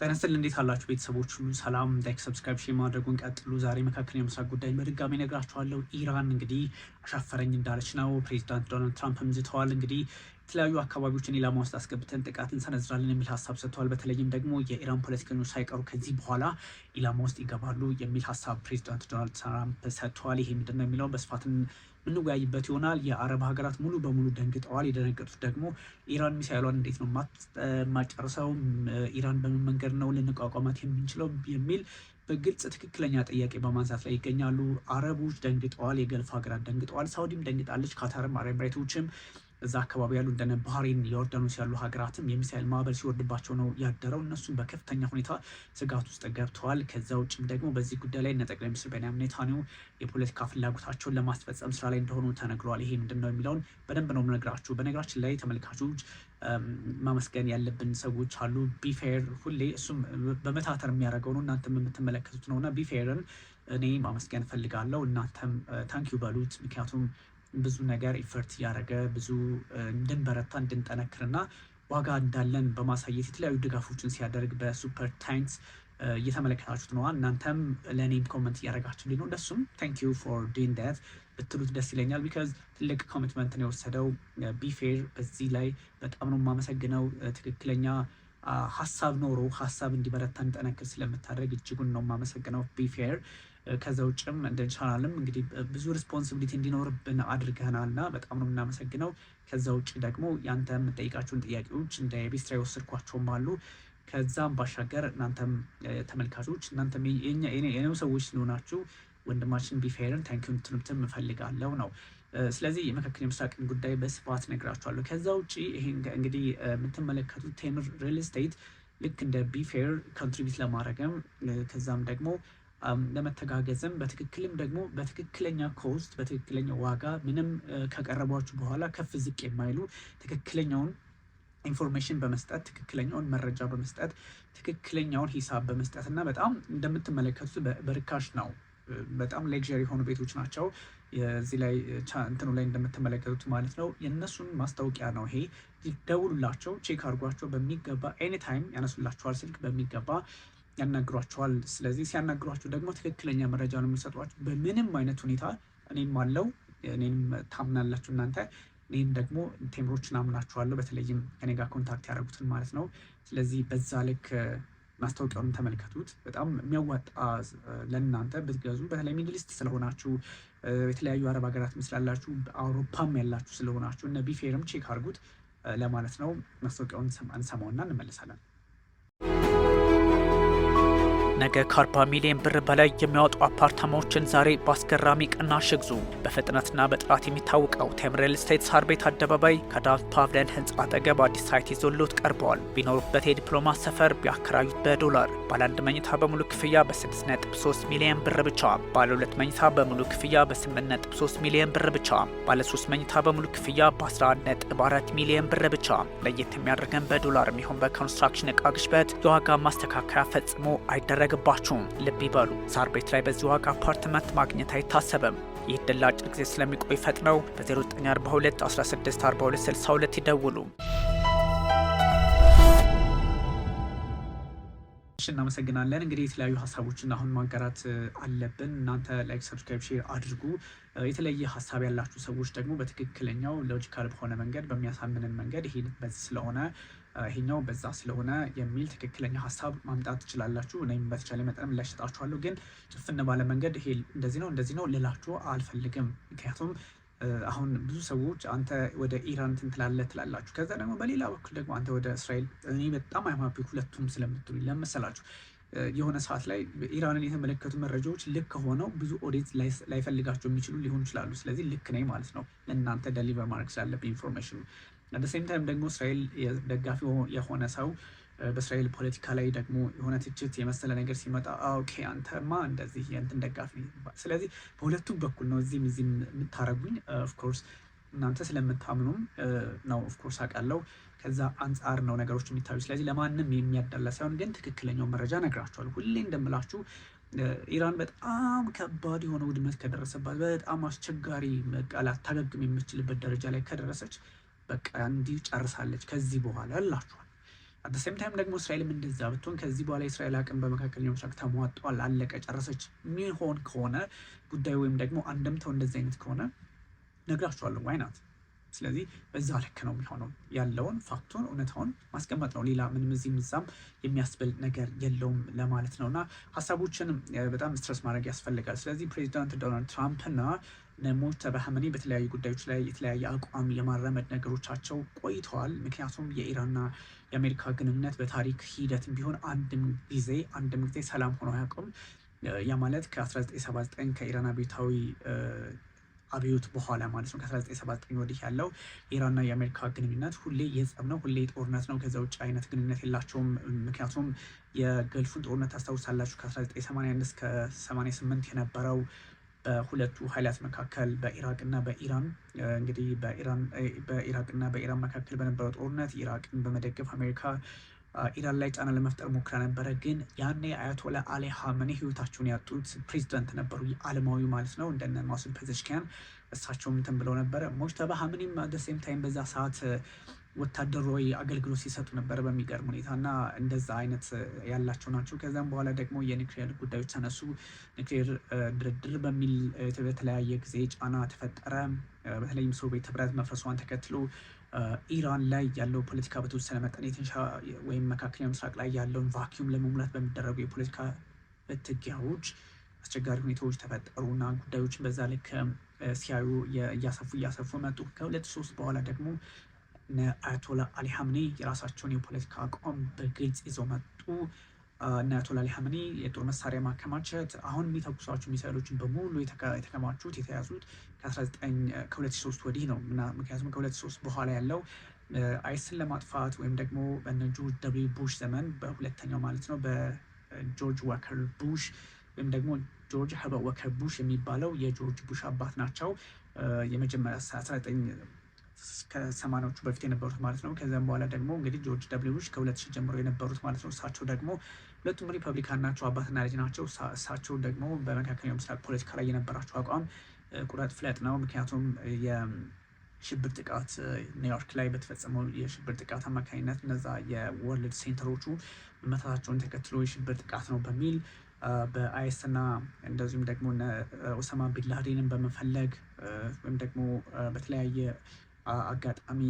ተነስተን እንዴት አላችሁ ቤተሰቦች ሁሉ ሰላም ላይክ ሰብስክራይብ ሼር ማድረጉን ቀጥሉ። ዛሬ መካከለኛው ምስራቅ ጉዳይ በድጋሚ ነግራችኋለሁ። ኢራን እንግዲህ አሻፈረኝ እንዳለች ነው። ፕሬዚዳንት ዶናልድ ትራምፕ ዝተዋል። እንግዲህ የተለያዩ አካባቢዎችን ኢላማ ውስጥ አስገብተን ጥቃት እንሰነዝራለን የሚል ሀሳብ ሰጥተዋል። በተለይም ደግሞ የኢራን ፖለቲከኞች ሳይቀሩ ከዚህ በኋላ ኢላማ ውስጥ ይገባሉ የሚል ሀሳብ ፕሬዚዳንት ዶናልድ ትራምፕ ሰጥተዋል። ይሄ ምንድነው የሚለው በስፋትን ምንወያይበት ይሆናል። የአረብ ሀገራት ሙሉ በሙሉ ደንግጠዋል። የደነገጡት ደግሞ ኢራን ሚሳይሏን እንዴት ነው ማጨርሰው፣ ኢራን በምን መንገድ ነው ልንቋቋማት የምንችለው የሚል በግልጽ ትክክለኛ ጥያቄ በማንሳት ላይ ይገኛሉ። አረቦች ደንግጠዋል፣ የገልፍ ሀገራት ደንግጠዋል፣ ሳውዲም ደንግጣለች፣ ካታርም አረብ ኤሚሬቶችም እዛ አካባቢ ያሉ እንደነ ባህሬን፣ ዮርዳኖስ ያሉ ሀገራትም የሚሳይል ማዕበል ሲወርድባቸው ነው ያደረው። እነሱም በከፍተኛ ሁኔታ ስጋት ውስጥ ገብተዋል። ከዛ ውጭም ደግሞ በዚህ ጉዳይ ላይ እነ ጠቅላይ ሚኒስትር ቤንያሚን ኔታንያሁ የፖለቲካ ፍላጎታቸውን ለማስፈጸም ስራ ላይ እንደሆኑ ተነግሯል። ይሄ ምንድን ነው የሚለውን በደንብ ነው የምነግራችሁ። በነገራችን ላይ ተመልካቾች ማመስገን ያለብን ሰዎች አሉ። ቢፌር ሁሌ እሱም በመታተር የሚያደርገው ነው፣ እናንተም የምትመለከቱት ነው እና ቢፌርን እኔ ማመስገን እፈልጋለሁ። እናንተም ታንኪዩ በሉት። ምክንያቱም ብዙ ነገር ኢፈርት እያደረገ ብዙ እንድንበረታ እንድንጠነክርና ዋጋ እንዳለን በማሳየት የተለያዩ ድጋፎችን ሲያደርግ በሱፐር ታንክስ እየተመለከታችሁት ነዋ። እናንተም ለእኔም ኮመንት እያደረጋችሁልኝ ነው። እንደሱም ታንክ ዩ ፎር ዱይንግ ዳት ብትሉት ደስ ይለኛል። ቢካዝ ትልቅ ኮሚትመንትን የወሰደው ቢፌር በዚህ ላይ በጣም ነው የማመሰግነው። ትክክለኛ ሀሳብ ኖሮ ሀሳብ እንዲበረታ እንጠነክር ስለምታደርግ እጅጉን ነው የማመሰግነው ቢፌር። ከዛ ውጭም እንደ ቻናልም እንግዲህ ብዙ ሪስፖንሲቢሊቲ እንዲኖርብን አድርገናል እና በጣም ነው የምናመሰግነው። ከዛ ውጭ ደግሞ ያንተ የምጠይቃቸውን ጥያቄዎች እንደ የቤት ስራ የወሰድኳቸውም አሉ። ከዛም ባሻገር እናንተም ተመልካቾች እናንተም የኔው ሰዎች ስለሆናችሁ ወንድማችን ቢፌርን ታንኪዩ እንድትሉትም እፈልጋለሁ ነው። ስለዚህ የመካከለኛው ምስራቅን ጉዳይ በስፋት ነግራችኋለሁ። ከዛ ውጭ ይሄ እንግዲህ የምትመለከቱት ቴምር ሪል ስቴት ልክ እንደ ቢፌር ኮንትሪቢዩት ለማድረግም ከዛም ደግሞ ለመተጋገዝም በትክክልም ደግሞ በትክክለኛ ኮስት በትክክለኛ ዋጋ ምንም ከቀረቧችሁ በኋላ ከፍ ዝቅ የማይሉ ትክክለኛውን ኢንፎርሜሽን በመስጠት ትክክለኛውን መረጃ በመስጠት ትክክለኛውን ሂሳብ በመስጠት እና በጣም እንደምትመለከቱት በርካሽ ነው። በጣም ሌክዠሪ የሆኑ ቤቶች ናቸው። እዚህ ላይ እንትኑ ላይ እንደምትመለከቱት ማለት ነው። የእነሱን ማስታወቂያ ነው ይሄ። ደውሉላቸው፣ ቼክ አድርጓቸው በሚገባ ኤኒታይም ያነሱላቸዋል። ስልክ በሚገባ ያናግሯቸዋል። ስለዚህ ሲያናግሯቸው ደግሞ ትክክለኛ መረጃ ነው የሚሰጧቸው በምንም አይነት ሁኔታ። እኔም አለው እኔም ታምናላችሁ እናንተ፣ እኔም ደግሞ ቴምሮችን አምናችኋለሁ። በተለይም ከኔ ጋር ኮንታክት ያደረጉትን ማለት ነው። ስለዚህ በዛ ልክ ማስታወቂያውን ተመልከቱት። በጣም የሚያዋጣ ለእናንተ ብትገዙ፣ በተለይ ሚድል ኢስት ስለሆናችሁ የተለያዩ አረብ ሀገራት ስላላችሁ አውሮፓም ያላችሁ ስለሆናችሁ እነ ቢፌርም ቼክ አድርጉት ለማለት ነው። ማስታወቂያውን እንሰማውና እንመለሳለን። ነገ ከ40 ሚሊዮን ብር በላይ የሚያወጡ አፓርታማዎችን ዛሬ በአስገራሚ ቅናሽ ይግዙ። በፍጥነትና በጥራት የሚታወቀው ቴምር ሪል ስቴት ሳር ቤት አደባባይ ከዳቭ ፓቭሊን ህንፃ አጠገብ አዲስ ሳይት ይዞልዎት ቀርበዋል። ቢኖሩበት የዲፕሎማት ሰፈር ቢያከራዩት በዶላር ባለ 1 መኝታ በሙሉ ክፍያ በ6.3 ሚሊዮን ብር ብቻ፣ ባለ 2 መኝታ በሙሉ ክፍያ በ8.3 ሚሊዮን ብር ብቻ፣ ባለ 3 መኝታ በሙሉ ክፍያ በ11.4 ሚሊዮን ብር ብቻ። ለየት የሚያደርገን በዶላር የሚሆን በኮንስትራክሽን እቃ ግሽበት የዋጋ ማስተካከያ ፈጽሞ አይደረግም ባችሁም ልብ ይበሉ። ሳር ቤት ላይ በዚህ ዋጋ አፓርትመንት ማግኘት አይታሰብም። ይህ ዕድል ለአጭር ጊዜ ስለሚቆይ ፈጥነው በ0942 16 42 62 ይደውሉ። እናመሰግናለን። እንግዲህ የተለያዩ ሀሳቦችን አሁን ማጋራት አለብን። እናንተ ላይክ፣ ሰብስክራይብ፣ ሼር አድርጉ። የተለየ ሀሳብ ያላችሁ ሰዎች ደግሞ በትክክለኛው ሎጂካል በሆነ መንገድ በሚያሳምንን መንገድ ይሄ በዚህ ስለሆነ ይሄኛው በዛ ስለሆነ የሚል ትክክለኛ ሀሳብ ማምጣት ትችላላችሁ። እኔም በተቻለ መጠን ምላሽ እሰጣችኋለሁ። ግን ጭፍን ባለ መንገድ ይሄ እንደዚህ ነው ልላችሁ አልፈልግም። ምክንያቱም አሁን ብዙ ሰዎች አንተ ወደ ኢራን ትላላችሁ፣ ከዛ ደግሞ በሌላ በኩል ደግሞ አንተ ወደ እስራኤል። እኔ በጣም አይማፒ ሁለቱም ስለምትሉኝ ለመሰላችሁ የሆነ ሰዓት ላይ ኢራንን የተመለከቱ መረጃዎች ልክ ሆነው ብዙ ኦዲት ላይፈልጋቸው የሚችሉ ሊሆኑ ይችላሉ። ስለዚህ ልክ ነኝ ማለት ነው ለእናንተ ደሊቨር ማድረግ ስላለብኝ ኢንፎርሜሽን። አት ሴም ታይም ደግሞ እስራኤል ደጋፊ የሆነ ሰው በእስራኤል ፖለቲካ ላይ ደግሞ የሆነ ትችት የመሰለ ነገር ሲመጣ ኦኬ አንተማ እንደዚህ የእንትን ደጋፊ። ስለዚህ በሁለቱም በኩል ነው እዚህም የምታረጉኝ። ኦፍኮርስ እናንተ ስለምታምኑም ነው ኦፍኮርስ አውቃለሁ። ከዛ አንጻር ነው ነገሮች የሚታዩ። ስለዚህ ለማንም የሚያዳላ ሳይሆን ግን ትክክለኛው መረጃ ነግራችኋለሁ። ሁሌ እንደምላችሁ ኢራን በጣም ከባድ የሆነ ውድመት ከደረሰባት፣ በጣም አስቸጋሪ ቃላት ታገግም የምትችልበት ደረጃ ላይ ከደረሰች በቃ እንዲህ ጨርሳለች ከዚህ በኋላ ያላችኋል። አት ሴም ታይም ደግሞ እስራኤልም እንደዛ ብትሆን ከዚህ በኋላ የእስራኤል አቅም በመካከለኛው ምስራቅ ተሟጧል፣ አለቀ፣ ጨረሰች የሚሆን ከሆነ ጉዳዩ ወይም ደግሞ አንድምታው እንደዚህ አይነት ከሆነ ነግራችኋለሁ ዋይናት። ስለዚህ በዛ ልክ ነው የሚሆነው። ያለውን ፋክቱን እውነታውን ማስቀመጥ ነው። ሌላ ምንም እዚህም እዛም የሚያስብል ነገር የለውም ለማለት ነው። እና ሀሳቦችን በጣም ስትረስ ማድረግ ያስፈልጋል። ስለዚህ ፕሬዚዳንት ዶናልድ ትራምፕና ሙጅተባ ኻሜኒ በተለያዩ ጉዳዮች ላይ የተለያየ አቋም የማራመድ ነገሮቻቸው ቆይተዋል። ምክንያቱም የኢራንና የአሜሪካ ግንኙነት በታሪክ ሂደትም ቢሆን አንድም ጊዜ ሰላም ሆኖ አያውቅም። ያ ማለት ከ1979 ከኢራን አብዮታዊ አብዮት በኋላ ማለት ነው። ከ1979 ወዲህ ያለው የኢራንና የአሜሪካ ግንኙነት ሁሌ የጸብ ነው፣ ሁሌ ጦርነት ነው። ከዛ ውጭ አይነት ግንኙነት የላቸውም። ምክንያቱም የገልፉን ጦርነት ታስታውሳላችሁ። ከ1981 እስከ 88 የነበረው በሁለቱ ኃይላት መካከል በኢራቅና በኢራን እንግዲህ በኢራቅና በኢራን መካከል በነበረው ጦርነት ኢራቅን በመደገፍ አሜሪካ ኢራን ላይ ጫና ለመፍጠር ሞክራ ነበረ። ግን ያኔ አያቶላ አሊ ኻሜኒ ህይወታቸውን ያጡት ፕሬዚዳንት ነበሩ፣ ዓለማዊ ማለት ነው። እንደነ ማሱድ ፔዜሽኪያን እሳቸውም እንትን ብለው ነበረ። ሙጅተባ ኻሜኒም ደሴም ታይም በዛ ሰዓት ወታደራዊ አገልግሎት ሲሰጡ ነበረ በሚገርም ሁኔታ እና እንደዛ አይነት ያላቸው ናቸው። ከዛም በኋላ ደግሞ የኒውክሌር ጉዳዮች ተነሱ። ኒውክሌር ድርድር በሚል በተለያየ ጊዜ ጫና ተፈጠረ። በተለይም ሶቪየት ህብረት መፍረሷን ተከትሎ ኢራን ላይ ያለው ፖለቲካ በተወሰነ መጠን ወይም መካከለኛው ምስራቅ ላይ ያለውን ቫኪዩም ለመሙላት በሚደረጉ የፖለቲካ ፍትጊያዎች አስቸጋሪ ሁኔታዎች ተፈጠሩና ጉዳዮችን በዛ ልክ ሲያዩ እያሰፉ መጡ። ከ2003 በኋላ ደግሞ አያቶላ አሊ ኻሜኒ የራሳቸውን የፖለቲካ አቋም በግልጽ ይዘው መጡ። አያቶላ አሊ ኻሜኒ የጦር መሳሪያ ማከማቸት አሁን የሚተኩሷቸው ሚሳይሎችን በሙሉ የተከማቹት የተያዙት ከ2003 ወዲህ ነው። ምክንያቱም ከ2003 በኋላ ያለው አይስን ለማጥፋት ወይም ደግሞ በነ ጆርጅ ደብሊው ቡሽ ዘመን በሁለተኛው ማለት ነው በጆርጅ ዋከር ቡሽ ወይም ደግሞ ጆርጅ ኸርበርት ዋከር ቡሽ የሚባለው የጆርጅ ቡሽ አባት ናቸው። የመጀመሪያ 1980ዎቹ በፊት የነበሩት ማለት ነው። ከዚያም በኋላ ደግሞ እንግዲህ ጆርጅ ደብሊው ቡሽ ከ2000 ጀምሮ የነበሩት ማለት ነው። እሳቸው ደግሞ ሁለቱም ሪፐብሊካን ናቸው፣ አባትና ልጅ ናቸው። እሳቸው ደግሞ በመካከለኛው ምስራቅ ፖለቲካ ላይ የነበራቸው አቋም ቁረጥ ፍለጥ ነው። ምክንያቱም የሽብር ጥቃት ኒውዮርክ ላይ በተፈጸመው የሽብር ጥቃት አማካኝነት እነዛ የወርልድ ሴንተሮቹ መመታታቸውን ተከትሎ የሽብር ጥቃት ነው በሚል በአይኤስ እና እንደዚሁም ደግሞ ኦሳማ ቢንላዴንን በመፈለግ ወይም ደግሞ በተለያየ አጋጣሚ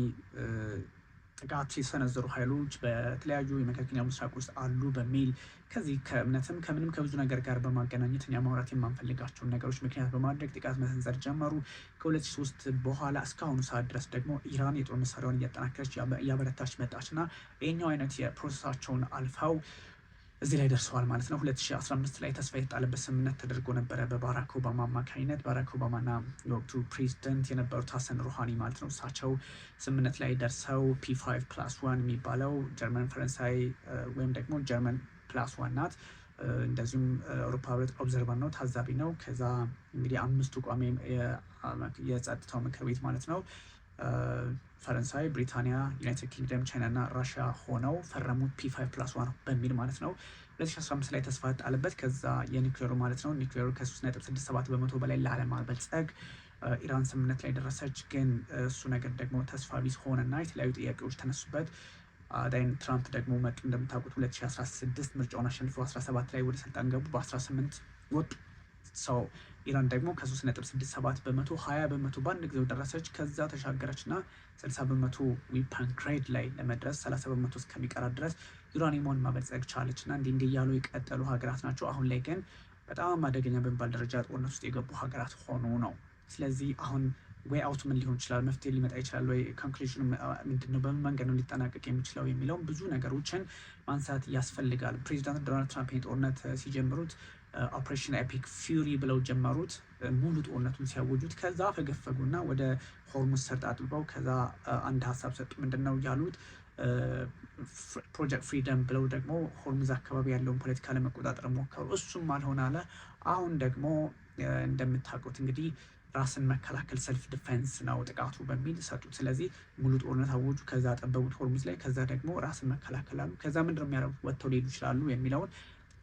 ጥቃት የሰነዘሩ ኃይሎች በተለያዩ የመካከለኛው ምስራቅ ውስጥ አሉ በሚል ከዚህ ከእምነትም ከምንም ከብዙ ነገር ጋር በማገናኘት እኛ ማውራት የማንፈልጋቸውን ነገሮች ምክንያት በማድረግ ጥቃት መሰንዘር ጀመሩ። ከ2003 በኋላ እስካሁኑ ሰዓት ድረስ ደግሞ ኢራን የጦር መሳሪያውን እያጠናከረች እያበረታች መጣች እና ይህኛው አይነት የፕሮሰሳቸውን አልፈው እዚህ ላይ ደርሰዋል ማለት ነው። 2015 ላይ ተስፋ የተጣለበት ስምምነት ተደርጎ ነበረ በባራክ ኦባማ አማካኝነት። ባራክ ኦባማና የወቅቱ ፕሬዚደንት የነበሩት ሀሰን ሩሃኒ ማለት ነው። እሳቸው ስምምነት ላይ ደርሰው P5+1 የሚባለው ጀርመን፣ ፈረንሳይ ወይም ደግሞ ጀርመን +1 ናት። እንደዚሁም አውሮፓ ህብረት ኦብዘርቨር ነው፣ ታዛቢ ነው። ከዛ እንግዲህ 5ቱ ቋሚ የጸጥታው ምክር ቤት ማለት ነው ፈረንሳይ፣ ብሪታንያ፣ ዩናይትድ ኪንግደም፣ ቻይና እና ራሽያ ሆነው ፈረሙት P5+1 በሚል ማለት ነው። 2015 ላይ ተስፋ ጣለበት። ከዛ የኒውክሌሩ ማለት ነው ኒውክሌሩ ከ3.67 በመቶ በላይ ላለማበልጸግ ኢራን ስምምነት ላይ ደረሰች። ግን እሱ ነገር ደግሞ ተስፋ ቢስ ሆነና የተለያዩ ጥያቄዎች ተነሱበት። ዳይን ትራምፕ ደግሞ መጡ። እንደምታውቁት 2016 ምርጫውን አሸንፈው 17 ላይ ወደ ስልጣን ገቡ። በ18 ወጡ። ሰው ኢራን ደግሞ ከ3.67 በመቶ 20 በመቶ በአንድ ጊዜው ደረሰች። ከዛ ተሻገረች እና 60 በመቶ ዊፐን ግሬድ ላይ ለመድረስ 30 በመቶ እስከሚቀራት ድረስ ዩራኒየምን ማበልጸግ ቻለች እና እንዲህ እያሉ የቀጠሉ ሀገራት ናቸው። አሁን ላይ ግን በጣም አደገኛ በሚባል ደረጃ ጦርነት ውስጥ የገቡ ሀገራት ሆኑ ነው። ስለዚህ አሁን ወይ አውት ምን ሊሆን ይችላል፣ መፍትሄ ሊመጣ ይችላል ወይ፣ ኮንክሉዥኑ ምንድን ነው፣ በምን መንገድ ነው ሊጠናቀቅ የሚችለው የሚለውን ብዙ ነገሮችን ማንሳት ያስፈልጋል። ፕሬዚዳንት ዶናልድ ትራምፕ ጦርነት ሲጀምሩት ኦፕሬሽን ኤፒክ ፊውሪ ብለው ጀመሩት፣ ሙሉ ጦርነቱን ሲያወጁት። ከዛ ፈገፈጉና ወደ ሆርሙዝ ሰርጥ አጥብቀው ከዛ አንድ ሀሳብ ሰጡ። ምንድን ነው ያሉት? ፕሮጀክት ፍሪደም ብለው ደግሞ ሆርሙዝ አካባቢ ያለውን ፖለቲካ ለመቆጣጠር ሞከሩ። እሱም አልሆነ አለ። አሁን ደግሞ እንደምታውቁት እንግዲህ ራስን መከላከል ሰልፍ ዲፌንስ ነው ጥቃቱ በሚል ሰጡት። ስለዚህ ሙሉ ጦርነት አወጁ። ከዛ ጠበቡት ሆርሙዝ ላይ። ከዛ ደግሞ ራስን መከላከል አሉ። ከዛ ምንድን ነው የሚያደርጉት? ወጥተው ሊሄዱ ይችላሉ የሚለውን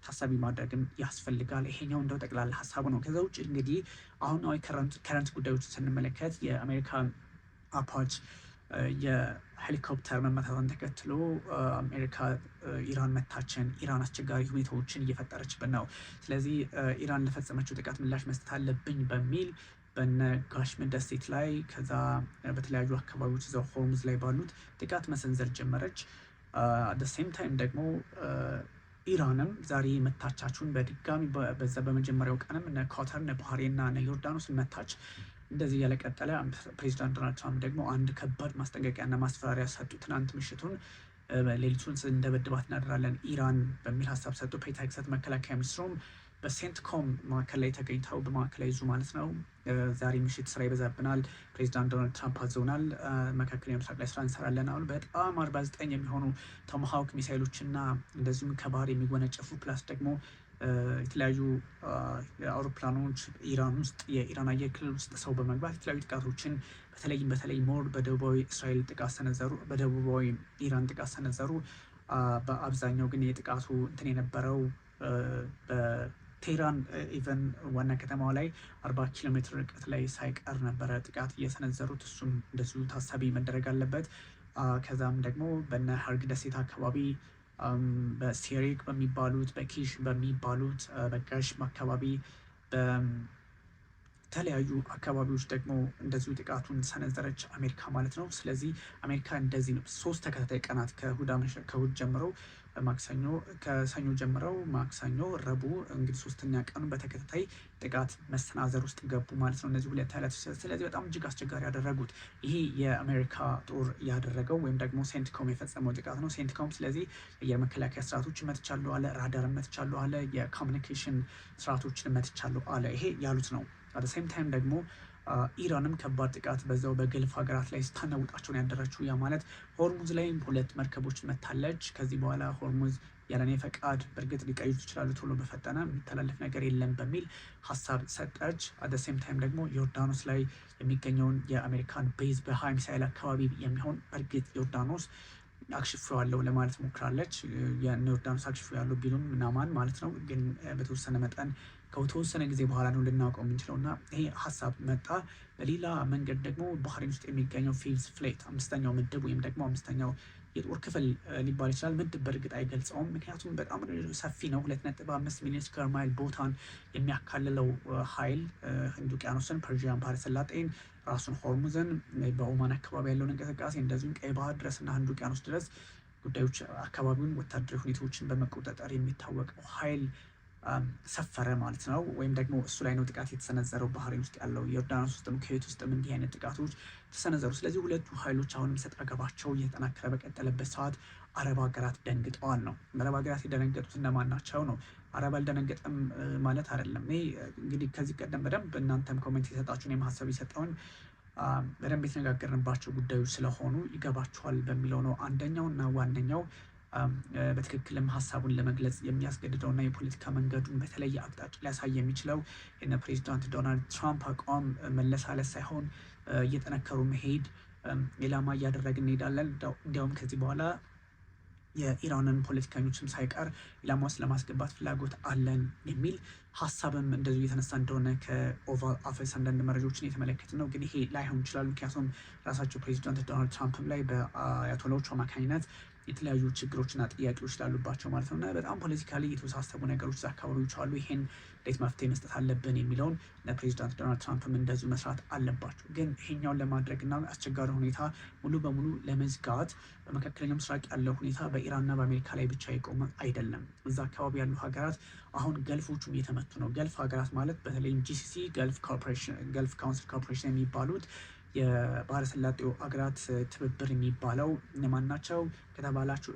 ታሳቢ ማድረግም ያስፈልጋል። ይሄኛው እንደው ጠቅላላ ሀሳቡ ነው። ከዛ ውጭ እንግዲህ አሁናዊ ከረንት ጉዳዮችን ስንመለከት የአሜሪካን አፓች የሄሊኮፕተር መመታቷን ተከትሎ አሜሪካ ኢራን መታችን፣ ኢራን አስቸጋሪ ሁኔታዎችን እየፈጠረችብን ነው፣ ስለዚህ ኢራን ለፈጸመችው ጥቃት ምላሽ መስጠት አለብኝ በሚል በነ ካሽሚር ደሴት ላይ ከዛ በተለያዩ አካባቢዎች እዛው ሆርሙዝ ላይ ባሉት ጥቃት መሰንዘር ጀመረች። ሴም ታይም ደግሞ ኢራንም ዛሬ መታቻችሁን በድጋሚ በዛ በመጀመሪያው ቀንም እነ ኳተር እነ ባህሬን እና እነ ዮርዳኖስ መታች። እንደዚህ ያለቀጠለ ፕሬዚዳንት ዶናልድ ትራምፕ ደግሞ አንድ ከባድ ማስጠንቀቂያና ማስፈራሪያ ሰጡ። ትናንት ምሽቱን ሌሊቱን እንደበድባት እናደራለን ኢራን በሚል ሀሳብ ሰጡ። ፔታክሰት መከላከያ ሚኒስትሩም በሴንትኮም ማዕከል ላይ ተገኝተው በማዕከላዊ ዙ ማለት ነው ዛሬ ምሽት ስራ ይበዛብናል፣ ፕሬዚዳንት ዶናልድ ትራምፕ አዘውናል፣ መካከለኛው ምስራቅ ላይ ስራ እንሰራለን አሉ። በጣም 49 የሚሆኑ ቶማሃውክ ሚሳይሎችና እንደዚሁም ከባህር የሚወነጨፉ ፕላስ ደግሞ የተለያዩ አውሮፕላኖች ኢራን ውስጥ የኢራን አየር ክልል ውስጥ ሰው በመግባት የተለያዩ ጥቃቶችን በተለይ ሞር በደቡባዊ እስራኤል ጥቃት ሰነዘሩ፣ በደቡባዊ ኢራን ጥቃት ሰነዘሩ። በአብዛኛው ግን የጥቃቱ እንትን የነበረው በቴህራን ኢቨን ዋና ከተማዋ ላይ 40 ኪሎ ሜትር ርቀት ላይ ሳይቀር ነበረ ጥቃት እየሰነዘሩት። እሱም እንደዚሁ ታሳቢ መደረግ አለበት። ከዛም ደግሞ በነ ሀርግ ደሴት አካባቢ በሴሪክ በሚባሉት በኪሽ በሚባሉት በጋሽም አካባቢ በተለያዩ አካባቢዎች ደግሞ እንደዚሁ ጥቃቱን ሰነዘረች አሜሪካ ማለት ነው። ስለዚህ አሜሪካ እንደዚህ ነው 3 ተከታታይ ቀናት ከእሁድ ጀምረው ማክሰኞ ከሰኞ ጀምረው ማክሰኞ፣ ረቡዕ እንግዲህ 3ኛ ቀኑ በተከታታይ ጥቃት መሰናዘር ውስጥ ገቡ ማለት ነው እነዚህ ሁለት ኃይላት። ስለዚህ በጣም እጅግ አስቸጋሪ ያደረጉት ይሄ የአሜሪካ ጦር ያደረገው ወይም ደግሞ ሴንትኮም የፈጸመው ጥቃት ነው። ሴንትኮም ስለዚህ የመከላከያ ስርዓቶች መትቻለሁ አለ፣ ራዳር መትቻለሁ አለ፣ የኮሚኒኬሽን ስርዓቶችን መትቻለሁ አለ። ይሄ ያሉት ነው። አት ሴም ታይም ደግሞ ኢራንም ከባድ ጥቃት በዛው በገልፍ ሀገራት ላይ ስታናውጣቸውን ያደረችው። ያ ማለት ሆርሙዝ ላይ 2 መርከቦች መታለች። ከዚህ በኋላ ሆርሙዝ ያለኔ ፈቃድ በእርግጥ ሊቀይዙ ይችላሉ ቶሎ በፈጠነ የሚተላለፍ ነገር የለም በሚል ሀሳብ ሰጠች። አት ሴም ታይም ደግሞ ዮርዳኖስ ላይ የሚገኘውን የአሜሪካን ቤዝ በ20 ሚሳይል አካባቢ የሚሆን በእርግጥ ዮርዳኖስ አክሽፌዋለሁ ለማለት ሞክራለች። የዮርዳኖስ አክሽፌዋለሁ ቢሉም ምናማን ማለት ነው፣ ግን በተወሰነ መጠን ከተወሰነ ጊዜ በኋላ ነው ልናውቀው የምንችለው እና ይሄ ሀሳብ መጣ። በሌላ መንገድ ደግሞ ባህሬን ውስጥ የሚገኘው ፊፍዝ ፍሌት 5ኛው ምድብ ወይም ደግሞ 5ኛው የጦር ክፍል ሊባል ይችላል። ምድብ በእርግጥ አይገልጸውም፣ ምክንያቱም በጣም ሰፊ ነው። 2.5 ሚሊዮን ስኩዌር ማይል ቦታን የሚያካልለው ኃይል ህንድ ውቅያኖስን፣ ፐርዥያን ባህረ ሰላጤን፣ ራሱን ሆርሙዝን፣ በኦማን አካባቢ ያለውን እንቅስቃሴ እንደዚሁም ቀይ ባህር ድረስ እና ህንድ ውቅያኖስ ድረስ ጉዳዮች አካባቢውን ወታደራዊ ሁኔታዎችን በመቆጣጠር የሚታወቀው ኃይል ሰፈረ ማለት ነው። ወይም ደግሞ እሱ ላይ ነው ጥቃት የተሰነዘረው። ባህሬን ውስጥ ያለው ዮርዳኖስ ውስጥም ኩዌት ውስጥም እንዲህ አይነት ጥቃቶች ተሰነዘሩ። ስለዚህ ሁለቱ ኃይሎች አሁንም ሰጥ አገባቸው እየተጠናከረ በቀጠለበት ሰዓት አረብ ሀገራት ደንግጠዋል ነው። አረብ ሀገራት የደነገጡት እነማን ናቸው ነው? አረብ አልደነገጠም ማለት አይደለም። እኔ እንግዲህ ከዚህ ቀደም በደንብ እናንተም ኮሜንት የሰጣችሁን የማሰብ የሰጠውን በደንብ የተነጋገርንባቸው ጉዳዮች ስለሆኑ ይገባችኋል በሚለው ነው። አንደኛው እና ዋነኛው በትክክልም ሀሳቡን ለመግለጽ የሚያስገድደው እና የፖለቲካ መንገዱን በተለየ አቅጣጫ ሊያሳይ የሚችለው የነ ፕሬዚዳንት ዶናልድ ትራምፕ አቋም መለሳለስ ሳይሆን እየጠነከሩ መሄድ ኢላማ እያደረግን እንሄዳለን። እንዲያውም ከዚህ በኋላ የኢራንን ፖለቲከኞችም ሳይቀር ኢላማ ውስጥ ለማስገባት ፍላጎት አለን የሚል ሀሳብም እንደዚሁ እየተነሳ እንደሆነ ከኦቫል ኦፊስ አንዳንድ መረጃዎችን የተመለከተ ነው። ግን ይሄ ላይሆን ይችላል። ምክንያቱም ራሳቸው ፕሬዚዳንት ዶናልድ ትራምፕም ላይ በአያቶላዎቹ አማካኝነት የተለያዩ ችግሮችና ጥያቄዎች ላሉባቸው ማለት ነው እና በጣም ፖለቲካሊ የተወሳሰቡ ነገሮች አካባቢዎች አሉ። ይሄን እንዴት መፍትሄ መስጠት አለብን የሚለውን ለፕሬዚዳንት ዶናልድ ትራምፕም እንደዚሁ መስራት አለባቸው። ግን ይሄኛውን ለማድረግና አስቸጋሪ ሁኔታ ሙሉ በሙሉ ለመዝጋት በመካከለኛው ምስራቅ ያለው ሁኔታ በኢራንና በአሜሪካ ላይ ብቻ የቆመ አይደለም። እዛ አካባቢ ያሉ ሀገራት አሁን ገልፎቹም እየተመቱ ነው። ገልፍ ሀገራት ማለት በተለይም ጂሲሲ ገልፍ ካውንስል ኮርፖሬሽን የሚባሉት የባህረ ሰላጤው ሀገራት ትብብር የሚባለው እነማን ናቸው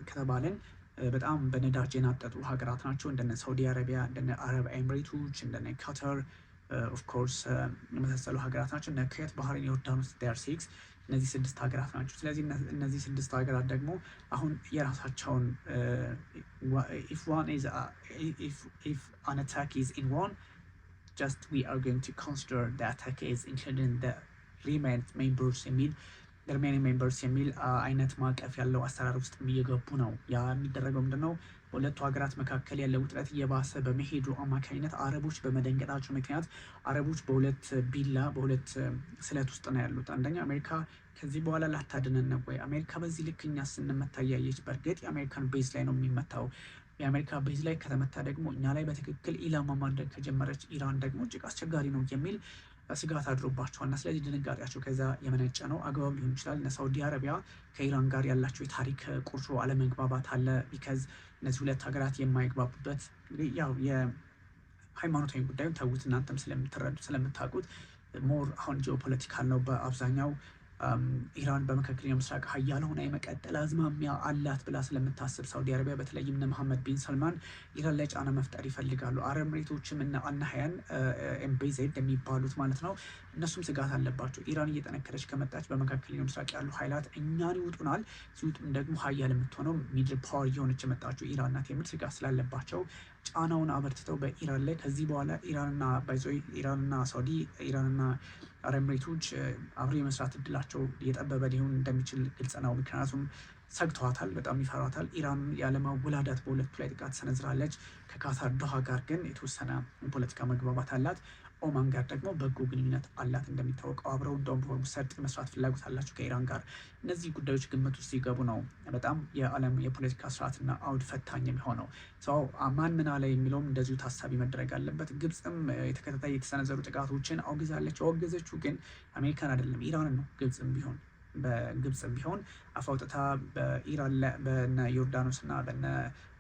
ከተባለን በጣም በነዳጅ የናጠጡ ሀገራት ናቸው። እንደነ ሳውዲ አረቢያ፣ እንደነ አረብ ኤምሬቶች፣ እንደነ ካተር ኦፍኮርስ የመሳሰሉ ሀገራት ናቸው። እነ ኩዌት፣ ባህሬን፣ ዮርዳኖስ ዴር 6 እነዚህ 6 ሀገራት ናቸው። ስለዚህ እነዚህ 6 ሀገራት ደግሞ አሁን የራሳቸውን if an attack is in one, just we are going to consider the attack is including the remaining members የሚል አይነት ማዕቀፍ ያለው አሰራር ውስጥ እየገቡ ነው። ያ የሚደረገው ምንድነው? በሁለቱ ሀገራት መካከል ያለው ውጥረት እየባሰ በመሄዱ አማካኝነት አረቦች በመደንገጣቸው ምክንያት አረቦች በሁለት ስለት ውስጥ ነው ያሉት። አንደኛ አሜሪካ ከዚህ በኋላ ላታድነን ነው ወይ? አሜሪካ በዚህ ልክ እኛ ስንመታ እያየች፣ በእርግጥ የአሜሪካን ቤዝ ላይ ነው የሚመታው። የአሜሪካ ቤዝ ላይ ከተመታ ደግሞ እኛ ላይ በትክክል ኢላማ ማድረግ ከጀመረች ኢራን ደግሞ እጅግ አስቸጋሪ ነው የሚል ስጋት አድሮባቸዋልና ስለዚህ ድንጋጤያቸው ከዛ የመነጨ ነው። አግባብ ሊሆን ይችላል። እነ ሳውዲ አረቢያ ከኢራን ጋር ያላቸው የታሪክ ቁርሾ አለመግባባት አለ። ቢካዝ እነዚህ ሁለት ሀገራት የማይግባቡበት ያው የሃይማኖታዊ ጉዳዩን ተዉት፣ እናንተም ስለምትረዱት ስለምታውቁት ሞር አሁን ጂኦፖለቲካል ነው በአብዛኛው። ኢራን በመካከለኛው ምስራቅ ሀያል ሆና የመቀጠል አዝማሚያ አላት ብላ ስለምታስብ ሳውዲ አረቢያ በተለይም እነ መሐመድ ቢን ሰልማን ኢራን ላይ ጫና መፍጠር ይፈልጋሉ። አረብ ኤሚሬቶችም እነ አልናህያን ኤምቤዜድ የሚባሉት ማለት ነው፣ እነሱም ስጋት አለባቸው። ኢራን እየጠነከረች ከመጣች በመካከለኛው ምስራቅ ያሉ ኃይላት እኛን ይውጡናል፣ ሲውጡም ደግሞ ሀያል የምትሆነው ሚድል ፓወር እየሆነች የመጣችው ኢራን ናት የሚል ስጋት ስላለባቸው ጫናውን አበርትተው በኢራን ላይ ከዚህ በኋላ ኢራንና ሳውዲ ኢራንና አረብ ኤሚሬቶች አብሮ የመስራት እድላቸው እየጠበበ ሊሆን እንደሚችል ግልጽ ነው። ምክንያቱም ሰግተዋታል፣ በጣም ይፈሯታል። ኢራን ያለማወላዳት በሁለቱ ላይ ጥቃት ሰነዝራለች። ከካታር ዶሃ ጋር ግን የተወሰነ የፖለቲካ መግባባት አላት። ኦማን ጋር ደግሞ በጎ ግንኙነት አላት። እንደሚታወቀው አብረው እንደውም በሆርሙዝ ሰርጥ መስራት ፍላጎት አላቸው ከኢራን ጋር። እነዚህ ጉዳዮች ግምት ውስጥ ሲገቡ ነው በጣም የዓለም የፖለቲካ ስርዓትና አውድ ፈታኝ የሚሆነው። ሰው ማን ምን አለ የሚለውም እንደዚሁ ታሳቢ መደረግ አለበት። ግብፅም የተከታታይ የተሰነዘሩ ጥቃቶችን አውግዛለች። ያወገዘችው ግን አሜሪካን አይደለም ኢራንን ነው። በግብፅም ቢሆን አፋውጥታ በኢራን በነ ዮርዳኖስ እና በነ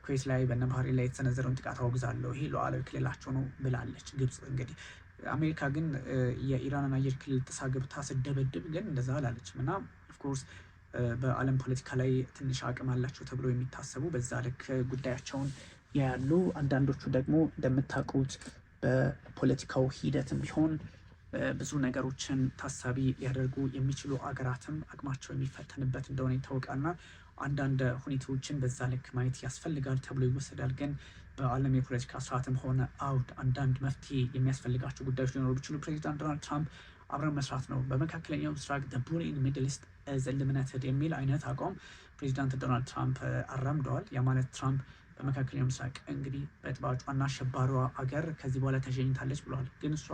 ኩዌት ላይ በነ ባህሬን ላይ የተሰነዘረውን ጥቃት አውግዛለሁ፣ ይሄ ሉዓላዊ ክልላቸው ነው ብላለች ግብፅ። እንግዲህ አሜሪካ ግን የኢራንን አየር ክልል ጥሳ ገብታ ስደበድብ ግን እንደዛ አላለችም። እና ኦፍኮርስ በዓለም ፖለቲካ ላይ ትንሽ አቅም አላቸው ተብሎ የሚታሰቡ በዛ ልክ ጉዳያቸውን ያሉ፣ አንዳንዶቹ ደግሞ እንደምታውቁት በፖለቲካው ሂደትም ቢሆን ብዙ ነገሮችን ታሳቢ ሊያደርጉ የሚችሉ አገራትም አቅማቸው የሚፈተንበት እንደሆነ ይታወቃልና አንዳንድ ሁኔታዎችን በዛ ልክ ማየት ያስፈልጋል ተብሎ ይወሰዳል። ግን በዓለም የፖለቲካ ስርዓትም ሆነ አውድ አንዳንድ መፍትሄ የሚያስፈልጋቸው ጉዳዮች ሊኖሩ ቢችሉ ፕሬዚዳንት ዶናልድ ትራምፕ አብረን መስራት ነው፣ በመካከለኛው ምስራቅ ቡር ኢን ሚድል ኢስት ኢዝ ሊሚትድ የሚል አይነት አቋም ፕሬዚዳንት ዶናልድ ትራምፕ አራምደዋል። ያ ማለት ትራምፕ በመካከለኛው ምስራቅ እንግዲህ በጥባጯና አሸባሪዋ አገር ከዚህ በኋላ ተሸኝታለች ብለዋል። ግን እሷ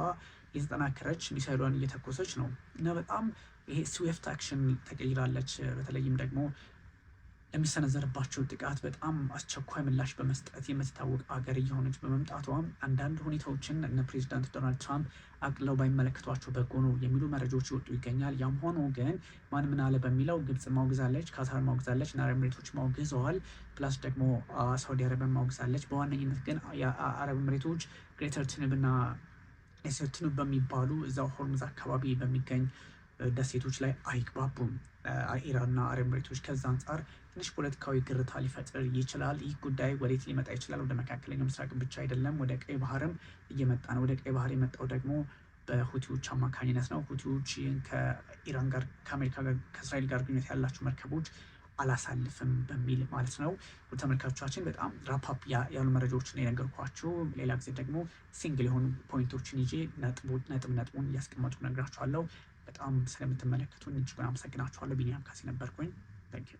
የተጠናከረች ሚሳይሏን እየተኮሰች ነው እና በጣም ይሄ ስዊፍት አክሽን ተቀይራለች። በተለይም ደግሞ የሚሰነዘርባቸው ጥቃት በጣም አስቸኳይ ምላሽ በመስጠት የምትታወቅ አገር እየሆነች በመምጣቷም አንዳንድ ሁኔታዎችን እነ ፕሬዚዳንት ዶናልድ ትራምፕ አቅለው ባይመለከቷቸው በጎ ነው የሚሉ መረጃዎች ይወጡ ይገኛል። ያም ሆኖ ግን ማን ምን አለ በሚለው ግብጽ ማውግዛለች፣ ካታር ማውግዛለች፣ አረብ ኤሚሬቶች ማውግዘዋል። ፕላስ ደግሞ ሳውዲ አረቢያ ማውግዛለች። በዋነኝነት ግን የአረብ ኤሚሬቶች ግሬተር ትንብና ኤስር ትኑብ በሚባሉ እዛው ሆርሙዝ አካባቢ በሚገኝ ደሴቶች ላይ አይግባቡም ኢራንና አረብ ኤሚሬቶች። ከዛ አንጻር ትንሽ ፖለቲካዊ ግርታ ሊፈጥር ይችላል። ይህ ጉዳይ ወዴት ሊመጣ ይችላል? ወደ መካከለኛው ምስራቅ ብቻ አይደለም፣ ወደ ቀይ ባህርም እየመጣ ነው። ወደ ቀይ ባህር የመጣው ደግሞ በሁቲዎች አማካኝነት ነው። ሁቲዎች ከኢራን ጋር ከአሜሪካ ጋር ከእስራኤል ጋር ግንኙነት ያላቸው መርከቦች አላሳልፍም በሚል ማለት ነው። ተመልካቾቻችን በጣም ራፓፕ ያሉ መረጃዎችን የነገርኳችሁ፣ ሌላ ጊዜ ደግሞ ሲንግል የሆኑ ፖይንቶችን ይዤ ነጥቡን እያስቀመጡ ነግራችኋለሁ። በጣም ስለምትመለከቱን እጅጉን አመሰግናችኋለሁ። ቢኒያም ካሴ ነበርኩኝ። ታንኪዩ